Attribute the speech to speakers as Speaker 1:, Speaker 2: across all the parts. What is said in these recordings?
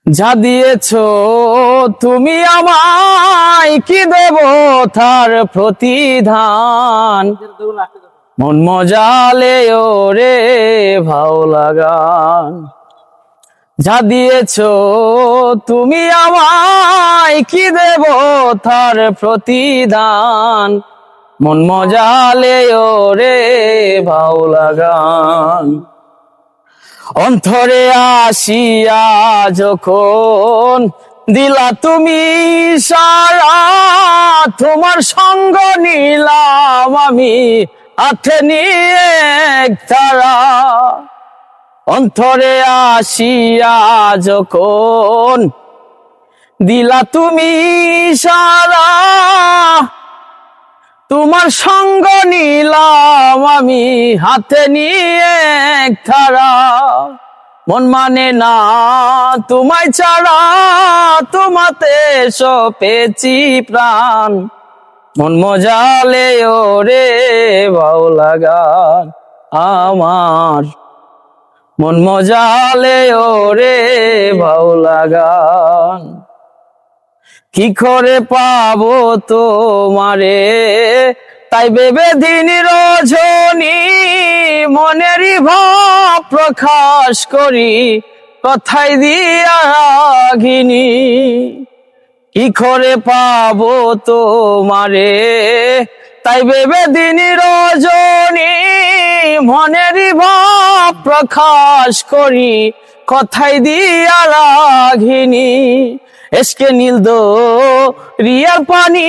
Speaker 1: যা দিয়েছ তুমি আমায়, কি দেব তার প্রতিদান। মন মজালে ওরে ভাও লাগান। যা দিয়েছ তুমি আমায়, কি দেব তার প্রতিদান। মন মজালে ওরে ভাও লাগান। অন্তরে আসিয়া যখন দিলা তুমি সারা, তোমার সঙ্গ নিলাম আমি হাতে নিয়ে তারা। অন্তরে আসিয়া যখন দিলা তুমি সারা, তোমার সঙ্গ নিলাম আমি হাতে নিয়ে তারা। মন মানে না তোমায় ছাড়া, তোমাতে সপেছি প্রাণ। মন মজালে ওরে ভাও লাগান আমার। মন মজালে ওরে ভাও লাগান। কি করে পাবো তোমারে তাই ভেবে দিন রজনী, মনেরই ভাব প্রকাশ করি কথাই দিয়া রাগিনী। কি করে পাবো তোমারে তাই ভেবে দিন রজনী, মনেরই ভাব প্রকাশ করি কথাই দিয়া রাগিনী। এসকে নীল দো রিয়ার পানি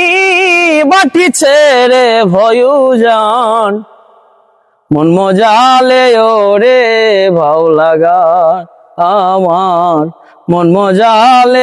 Speaker 1: বাটি ছেড়ে ভয়ু যান। মন মজালে ওরে ভাও লাগান আমার। মন মজালে